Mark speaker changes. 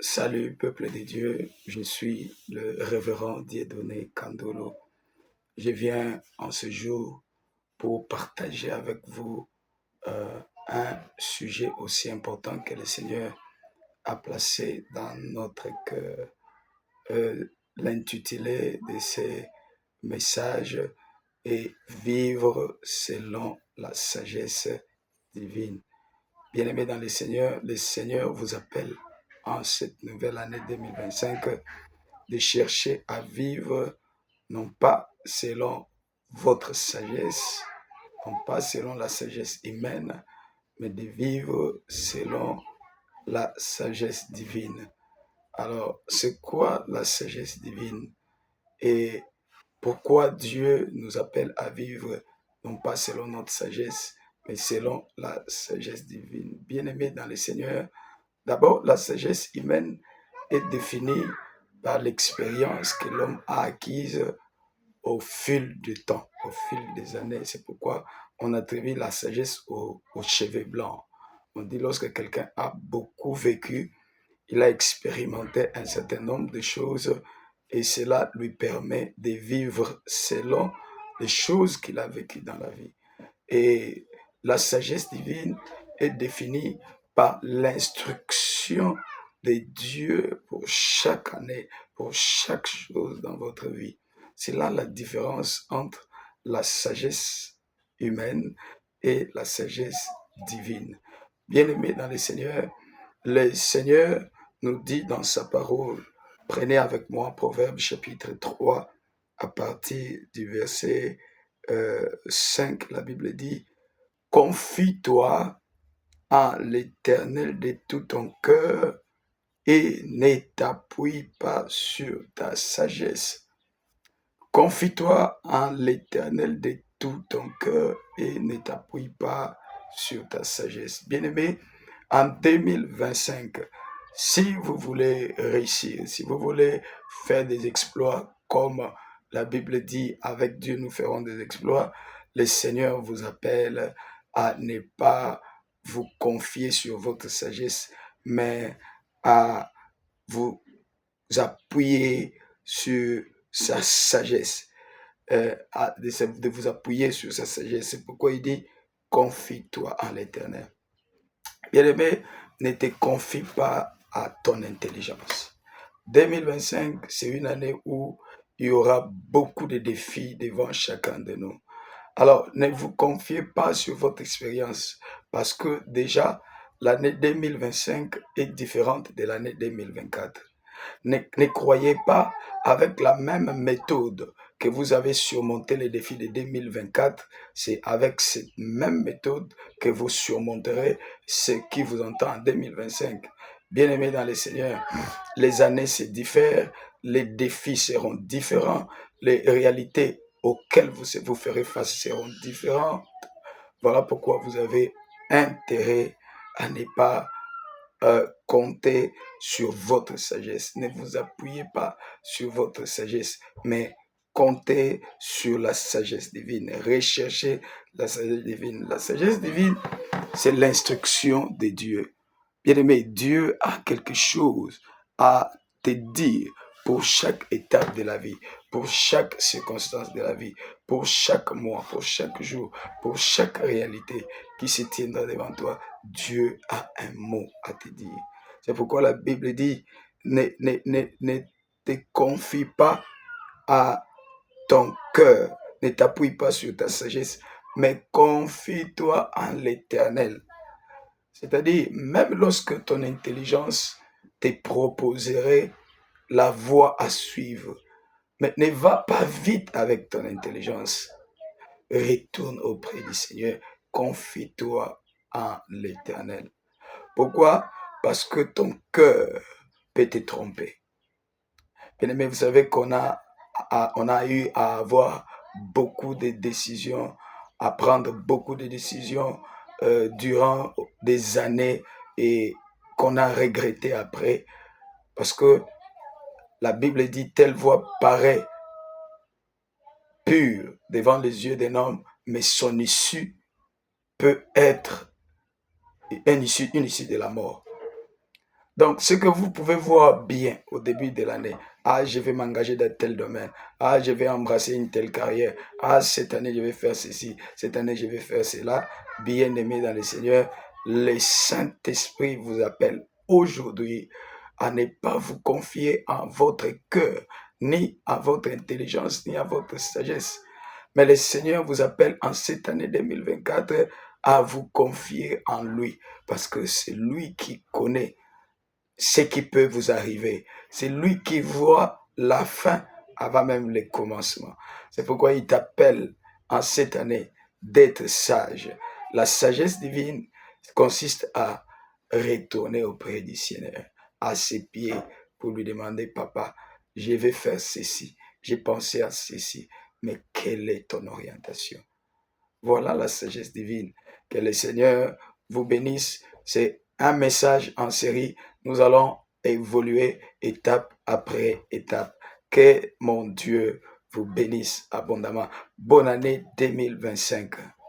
Speaker 1: Salut peuple de Dieu, je suis le révérend Dieudonné Kandolo. Je viens en ce jour pour partager avec vous un sujet aussi important que le Seigneur a placé dans notre cœur. L'intitulé de ces messages est Vivre selon la sagesse divine. Bien-aimés dans le Seigneur vous appelle en cette nouvelle année 2025 de chercher à vivre non pas selon votre sagesse, non pas selon la sagesse humaine, mais de vivre selon la sagesse divine. Alors, c'est quoi la sagesse divine et pourquoi Dieu nous appelle à vivre non pas selon notre sagesse, mais selon la sagesse divine? Bien-aimés dans le Seigneur, d'abord, la sagesse humaine est définie par l'expérience que l'homme a acquise au fil du temps, au fil des années. C'est pourquoi on attribue la sagesse aux cheveux blancs. On dit lorsque quelqu'un a beaucoup vécu, il a expérimenté un certain nombre de choses et cela lui permet de vivre selon les choses qu'il a vécues dans la vie. Et la sagesse divine est définie par l'instruction de Dieu pour chaque année, pour chaque chose dans votre vie. C'est là la différence entre la sagesse humaine et la sagesse divine. Bien-aimés dans le Seigneur nous dit dans sa parole, prenez avec moi Proverbe chapitre 3 à partir du verset 5, la Bible dit, confie-toi en l'Éternel de tout ton cœur et ne t'appuie pas sur ta sagesse. Confie-toi en l'Éternel de tout ton cœur et ne t'appuie pas sur ta sagesse. Bien-aimé, en 2025, si vous voulez réussir, si vous voulez faire des exploits comme la Bible dit, avec Dieu nous ferons des exploits, le Seigneur vous appelle à ne pas vous confier sur votre sagesse, mais à vous appuyer sur sa sagesse, de vous appuyer sur sa sagesse. C'est pourquoi il dit, confie-toi en l'Éternel. Bien-aimé, ne te confie pas à ton intelligence. 2025, c'est une année où il y aura beaucoup de défis devant chacun de nous. Alors, ne vous confiez pas sur votre expérience parce que déjà, l'année 2025 est différente de l'année 2024. Ne croyez pas avec la même méthode que vous avez surmonté les défis de 2024, c'est avec cette même méthode que vous surmonterez ce qui vous entend en 2025. Bien-aimés dans le Seigneur, les années se diffèrent, les défis seront différents, les réalités auxquelles vous ferez face seront différentes. Voilà pourquoi vous avez intérêt à ne pas comptez sur votre sagesse. Ne vous appuyez pas sur votre sagesse, mais comptez sur la sagesse divine. Recherchez la sagesse divine. La sagesse divine, c'est l'instruction de Dieu. Bien-aimé, Dieu a quelque chose à te dire pour chaque étape de la vie, pour chaque circonstance de la vie, pour chaque mois, pour chaque jour, pour chaque réalité qui se tiendra devant toi. Dieu a un mot à te dire. C'est pourquoi la Bible dit, ne te confie pas à ton cœur, ne t'appuie pas sur ta sagesse, mais confie-toi en l'Éternel. C'est-à-dire, même lorsque ton intelligence te proposerait la voie à suivre, mais ne va pas vite avec ton intelligence. Retourne auprès du Seigneur, confie-toi en l'Éternel. Pourquoi? Parce que ton cœur peut te tromper. Bien-aimé, vous savez on a eu à avoir beaucoup de décisions, à prendre beaucoup de décisions durant des années et qu'on a regretté après, parce que la Bible dit, telle voie paraît pure devant les yeux d'un homme, mais son issue peut être une issue de la mort. Donc, ce que vous pouvez voir bien au début de l'année, ah, je vais m'engager dans tel domaine, ah, je vais embrasser une telle carrière, ah, cette année, je vais faire ceci, cette année, je vais faire cela. Bien-aimé dans le Seigneur, le Saint-Esprit vous appelle aujourd'hui à ne pas vous confier en votre cœur, ni à votre intelligence, ni à votre sagesse. Mais le Seigneur vous appelle en cette année 2024 à vous confier en lui, parce que c'est lui qui connaît ce qui peut vous arriver. C'est lui qui voit la fin avant même le commencement. C'est pourquoi il t'appelle en cette année d'être sage. La sagesse divine consiste à retourner auprès du Seigneur, à ses pieds, pour lui demander, Papa, je vais faire ceci, j'ai pensé à ceci, mais quelle est ton orientation? Voilà la sagesse divine. Que le Seigneur vous bénisse. C'est un message en série. Nous allons évoluer étape après étape. Que mon Dieu vous bénisse abondamment. Bonne année 2025.